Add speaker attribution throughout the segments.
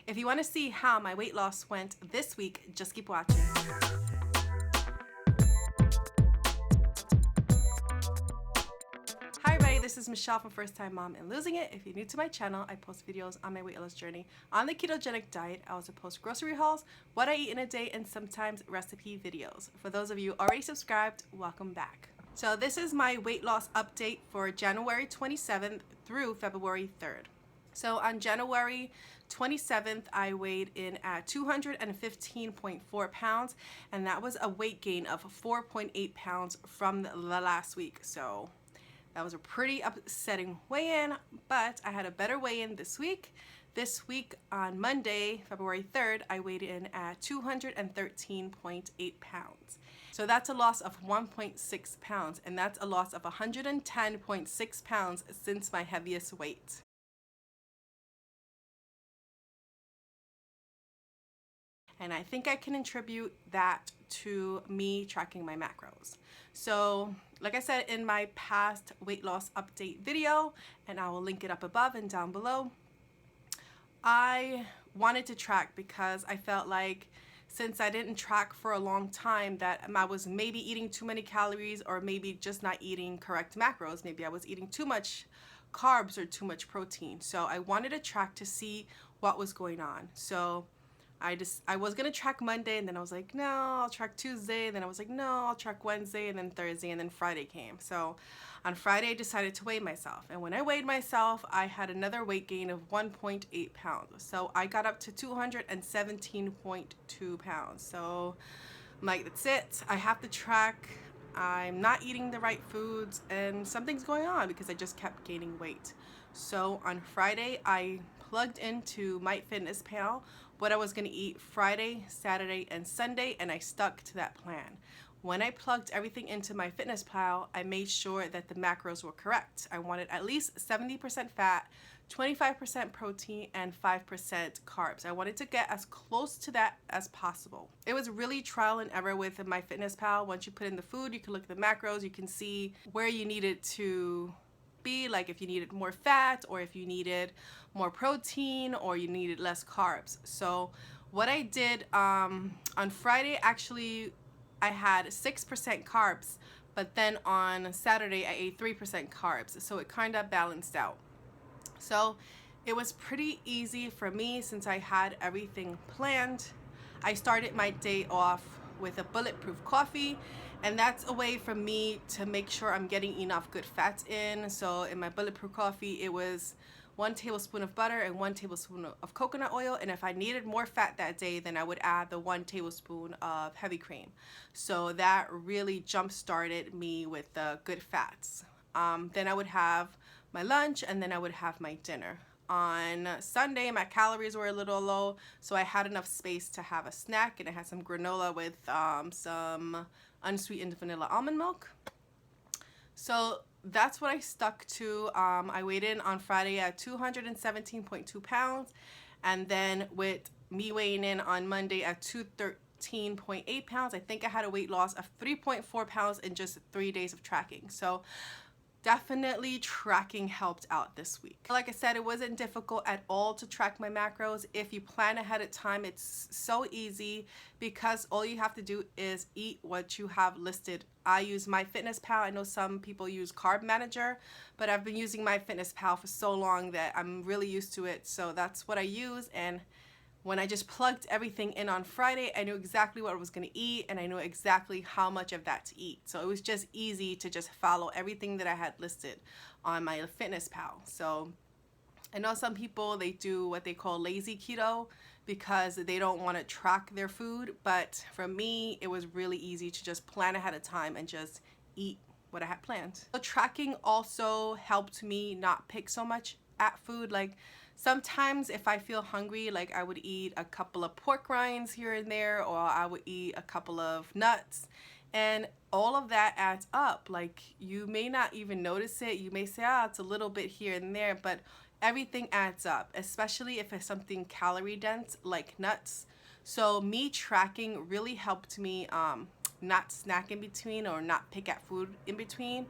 Speaker 1: If you want to see how my weight loss went this week, just keep watching. Hi everybody, this is Michelle from First Time Mom and Losing It. If you're new to my channel, I post videos on my weight loss journey on the ketogenic diet. I also post grocery hauls, what I eat in a day, and sometimes recipe videos. For those of you already subscribed, welcome back. So this is my weight loss update for January 27th through February 3rd. So on January 27th, I weighed in at 215.4 pounds, and that was a weight gain of 4.8 pounds from the last week. So that was a pretty upsetting weigh-in, but I had a better weigh-in this week. This week on Monday, February 3rd, I weighed in at 213.8 pounds. So that's a loss of 1.6 pounds, and that's a loss of 110.6 pounds since my heaviest weight. And I think I can attribute that to me tracking my macros. So like I said in my past weight loss update video, and I will link it up above and down below, I wanted to track because I felt like since I didn't track for a long time that I was maybe eating too many calories or maybe just not eating correct macros. Maybe I was eating too much carbs or too much protein. So I wanted to track to see what was going on. So I was gonna track Monday, and then I was like, no, I'll track Tuesday, and then I was like, no, I'll track Wednesday, and then Thursday, and then Friday came. So on Friday I decided to weigh myself, and when I weighed myself, I had another weight gain of 1.8 pounds. So I got up to 217.2 pounds. So I'm like, that's it, I have to track. I'm not eating the right foods, and something's going on because I just kept gaining weight. So on Friday I plugged into MyFitnessPal what I was going to eat Friday, Saturday, and Sunday, and I stuck to that plan. When I plugged everything into MyFitnessPal, I made sure that the macros were correct. I wanted at least 70% fat, 25% protein, and 5% carbs. I wanted to get as close to that as possible. It was really trial and error with MyFitnessPal. Once you put in the food, you can look at the macros, you can see where you needed to be, like if you needed more fat or if you needed more protein or you needed less carbs. So what I did on Friday, actually I had 6% carbs, but then on Saturday I ate 3% carbs, so it kind of balanced out. So it was pretty easy for me since I had everything planned. I started my day off with a bulletproof coffee, and that's a way for me to make sure I'm getting enough good fats in. So in my bulletproof coffee, it was 1 tablespoon of butter and 1 tablespoon of coconut oil, and if I needed more fat that day, then I would add the 1 tablespoon of heavy cream. So that really jump started me with the good fats. Then I would have my lunch, and then I would have my dinner. On Sunday, my calories were a little low, so I had enough space to have a snack, and I had some granola with some unsweetened vanilla almond milk. So that's what I stuck to. I weighed in on Friday at 217.2 pounds, and then with me weighing in on Monday at 213.8 pounds, I think I had a weight loss of 3.4 pounds in just 3 days of tracking. So definitely tracking helped out this week. Like I said, it wasn't difficult at all to track my macros. If you plan ahead of time, it's so easy because all you have to do is eat what you have listed. I use MyFitnessPal. I know some people use Carb Manager, but I've been using MyFitnessPal for so long that I'm really used to it. So that's what I use, and when I just plugged everything in on Friday, I knew exactly what I was going to eat, and I knew exactly how much of that to eat. So it was just easy to just follow everything that I had listed on MyFitnessPal. So I know some people, they do what they call lazy keto because they don't want to track their food, but for me, it was really easy to just plan ahead of time and just eat what I had planned. So tracking also helped me not pick so much at food. Like sometimes if I feel hungry, like I would eat a couple of pork rinds here and there, or I would eat a couple of nuts, and all of that adds up. Like you may not even notice it. You may say, ah, it's a little bit here and there, but everything adds up, especially if it's something calorie dense like nuts. So me tracking really helped me not snack in between or not pick at food in between.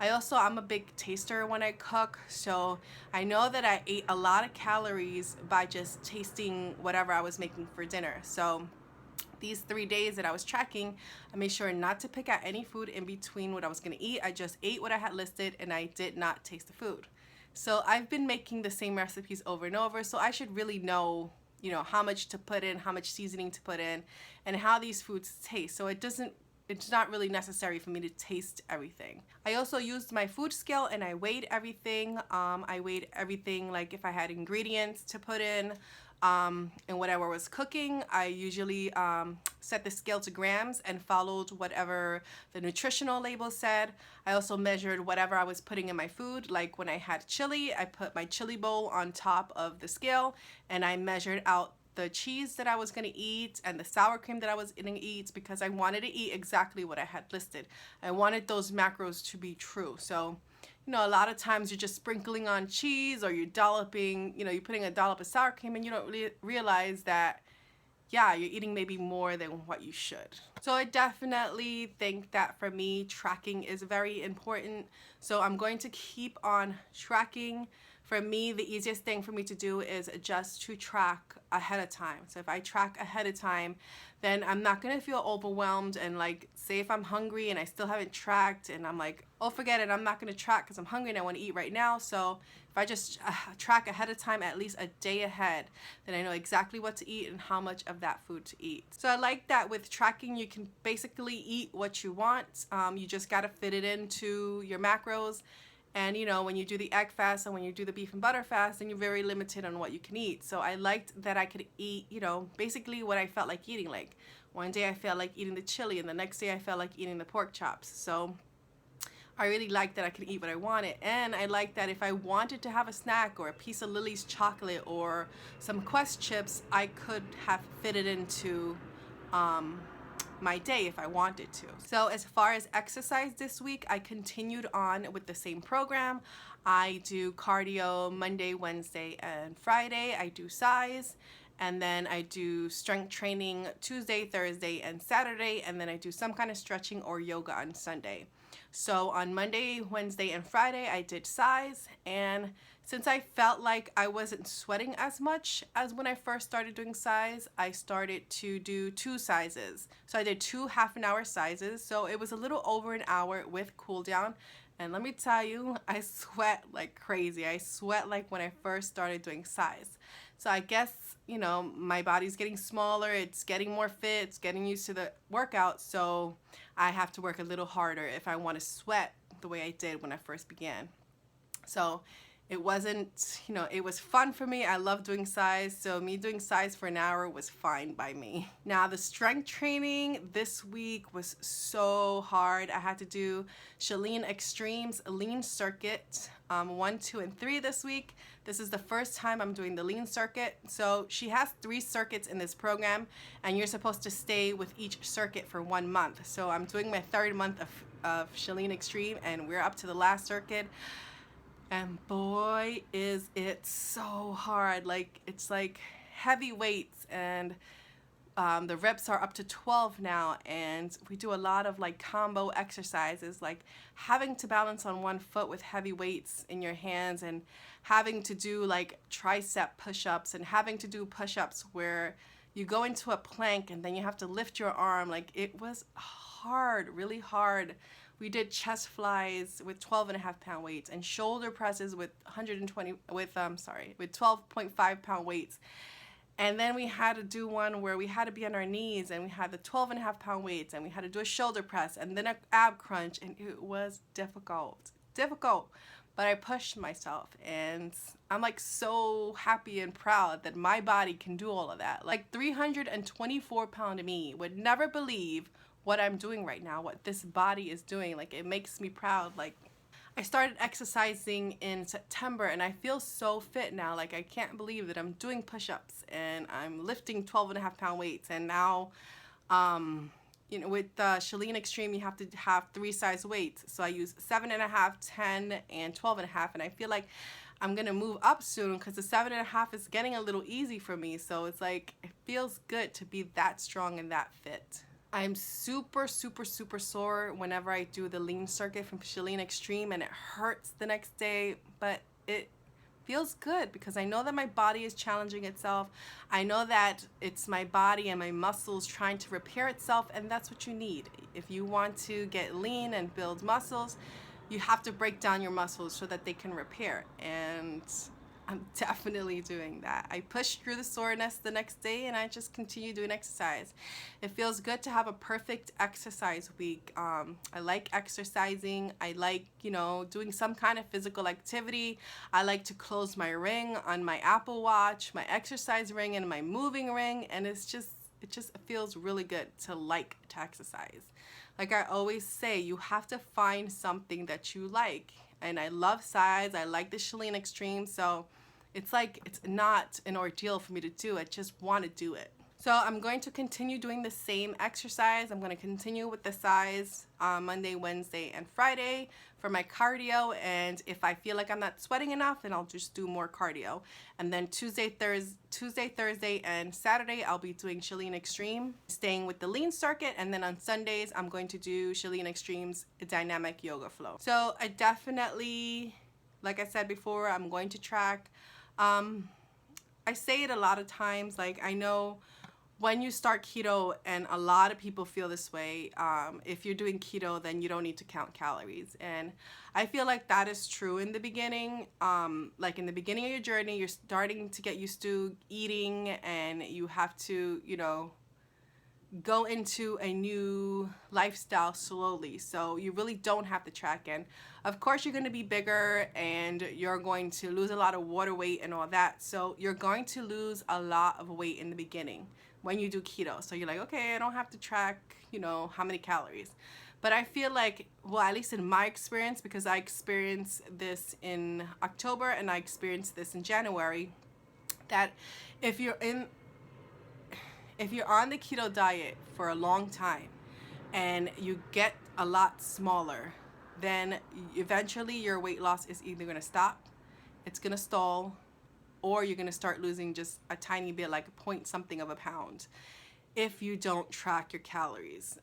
Speaker 1: I'm a big taster when I cook, so I know that I ate a lot of calories by just tasting whatever I was making for dinner. So these 3 days that I was tracking, I made sure not to pick out any food in between what I was gonna eat. I just ate what I had listed and I did not taste the food. So I've been making the same recipes over and over, so I should really know, how much to put in, how much seasoning to put in, and how these foods taste. So it's not really necessary for me to taste everything. I also used my food scale and I weighed everything. I weighed everything, like if I had ingredients to put in, and whatever I was cooking, I usually set the scale to grams and followed whatever the nutritional label said. I also measured whatever I was putting in my food. Like when I had chili, I put my chili bowl on top of the scale and I measured out the cheese that I was going to eat and the sour cream that I was going to eat, because I wanted to eat exactly what I had listed. I wanted those macros to be true. So a lot of times you're just sprinkling on cheese, or you're dolloping, you're putting a dollop of sour cream, and you don't really realize that, yeah, you're eating maybe more than what you should. So I definitely think that for me, tracking is very important. So I'm going to keep on tracking. For me, the easiest thing for me to do is just to track ahead of time. So if I track ahead of time, then I'm not gonna feel overwhelmed, and like, say if I'm hungry and I still haven't tracked and I'm like, oh, forget it, I'm not gonna track because I'm hungry and I want to eat right now. So if I just track ahead of time, at least a day ahead, then I know exactly what to eat and how much of that food to eat. So I like that with tracking, you can basically eat what you want. You just gotta fit it into your macros. And when you do the egg fast and when you do the beef and butter fast, then you're very limited on what you can eat. So I liked that I could eat, basically what I felt like eating. Like one day I felt like eating the chili and the next day I felt like eating the pork chops. So I really liked that I could eat what I wanted. And I liked that if I wanted to have a snack or a piece of Lily's chocolate or some Quest chips, I could have fit it into my day if I wanted to. So as far as exercise this week, I continued on with the same program. I do cardio Monday, Wednesday, and Friday. I do size, and then I do strength training Tuesday, Thursday, and Saturday, and then I do some kind of stretching or yoga on Sunday. So on Monday, Wednesday, and Friday, I did size, and since I felt like I wasn't sweating as much as when I first started doing size, I started to do 2 sizes. So I did 2 half-an-hour sizes, so it was a little over an hour with cool down. And let me tell you, I sweat like crazy. I sweat like when I first started doing size. So I guess, my body's getting smaller, it's getting more fit, it's getting used to the workout, so I have to work a little harder if I want to sweat the way I did when I first began. So it wasn't, it was fun for me. I love doing size, so me doing size for an hour was fine by me. Now the strength training this week was so hard. I had to do Chalene Extreme's lean circuit 1, 2, and 3 this week. This is the first time I'm doing the lean circuit. So she has 3 circuits in this program, and you're supposed to stay with each circuit for 1 month. So I'm doing my 3rd month of Chalene Extreme, and we're up to the last circuit. And boy, is it so hard. Like, it's like heavy weights, and the reps are up to 12 now, and we do a lot of like combo exercises, like having to balance on one foot with heavy weights in your hands, and having to do like tricep push-ups, and having to do push-ups where you go into a plank and then you have to lift your arm. Like, it was hard, really hard. We did chest flies with 12.5-pound weights and shoulder presses with 12.5-pound weights. And then we had to do one where we had to be on our knees, and we had the 12.5-pound weights, and we had to do a shoulder press and then an ab crunch, and it was difficult. But I pushed myself, and I'm like so happy and proud that my body can do all of that. Like 324-pound me would never believe what I'm doing right now, what this body is doing. Like, it makes me proud. Like, I started exercising in September, and I feel so fit now. Like, I can't believe that I'm doing push-ups and I'm lifting 12.5-pound weights. And now, with Chalene Extreme, you have to have 3 size weights. So I use 7.5, 10, and 12.5. And I feel like I'm gonna move up soon because the 7.5 is getting a little easy for me. So it's like, it feels good to be that strong and that fit. I'm super, super, super sore whenever I do the lean circuit from Chalene Extreme, and it hurts the next day, but it feels good because I know that my body is challenging itself. I know that it's my body and my muscles trying to repair itself, and that's what you need. If you want to get lean and build muscles, you have to break down your muscles so that they can repair. And I'm definitely doing that. I push through the soreness the next day and I just continue doing exercise. It feels good to have a perfect exercise week. I like exercising. I like, doing some kind of physical activity. I like to close my ring on my Apple Watch, my exercise ring and my moving ring, and it just feels really good to exercise. Like I always say, you have to find something that you like. And I love size. I like the Chalene Extreme. So it's like it's not an ordeal for me to do. I just want to do it. So I'm going to continue doing the same exercise. I'm going to continue with the size Monday, Wednesday, and Friday for my cardio. And if I feel like I'm not sweating enough, then I'll just do more cardio. And then Tuesday, Thursday, and Saturday, I'll be doing Chalene Extreme, staying with the lean circuit. And then on Sundays, I'm going to do Chalene Extreme's dynamic yoga flow. So I definitely, like I said before, I'm going to track. I say it a lot of times, like I know when you start keto, and a lot of people feel this way, if you're doing keto, then you don't need to count calories. And I feel like that is true in the beginning. Like in the beginning of your journey, you're starting to get used to eating and you have to, go into a new lifestyle slowly. So you really don't have to track in. Of course, you're going to be bigger and you're going to lose a lot of water weight and all that. So you're going to lose a lot of weight in the beginning when you do keto. So you're like, okay, I don't have to track, how many calories. But I feel like, well, at least in my experience, because I experienced this in October and I experienced this in January, that if you're on the keto diet for a long time and you get a lot smaller, then eventually your weight loss is either going to stop, it's going to stall, or you're going to start losing just a tiny bit, like a point something of a pound, if you don't track your calories.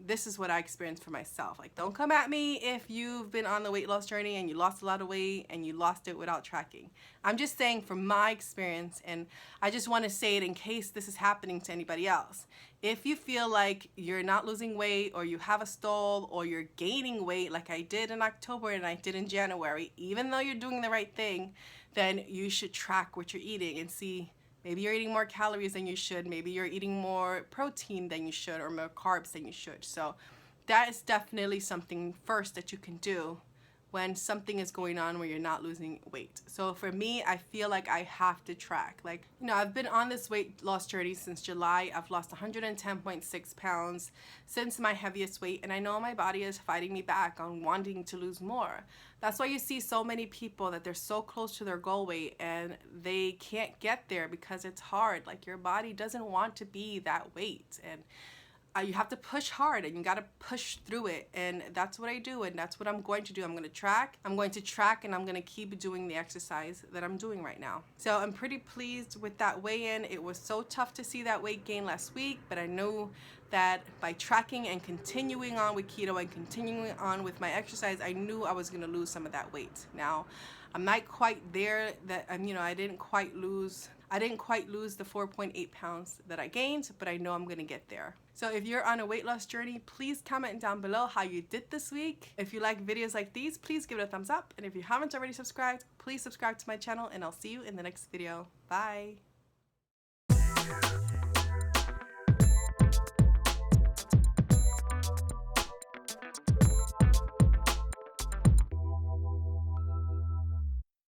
Speaker 1: This is what I experienced for myself. Like, don't come at me if you've been on the weight loss journey and you lost a lot of weight and you lost it without tracking. I'm just saying from my experience, and I just want to say it in case this is happening to anybody else. If you feel like you're not losing weight, or you have a stall, or you're gaining weight like I did in October and I did in January, even though you're doing the right thing, then you should track what you're eating and see. Maybe you're eating more calories than you should. Maybe you're eating more protein than you should, or more carbs than you should. So that is definitely something first that you can do when something is going on where you're not losing weight. So for me, I feel like I have to track. Like, I've been on this weight loss journey since July. I've lost 110.6 pounds since my heaviest weight, and I know my body is fighting me back on wanting to lose more. That's why you see so many people that they're so close to their goal weight and they can't get there because it's hard. Like, your body doesn't want to be that weight, and you have to push hard and you got to push through it. And that's what I do, and that's what I'm going to do. I'm going to track and I'm going to keep doing the exercise that I'm doing right now. So I'm pretty pleased with that weigh-in. It was so tough to see that weight gain last week, but I knew that by tracking and continuing on with keto and continuing on with my exercise, I knew I was going to lose some of that weight. Now, I'm not quite there. That I didn't quite lose the 4.8 pounds that I gained, but I know I'm gonna get there. So if you're on a weight loss journey, please comment down below how you did this week. If you like videos like these, please give it a thumbs up. And if you haven't already subscribed, please subscribe to my channel, and I'll see you in the next video. Bye.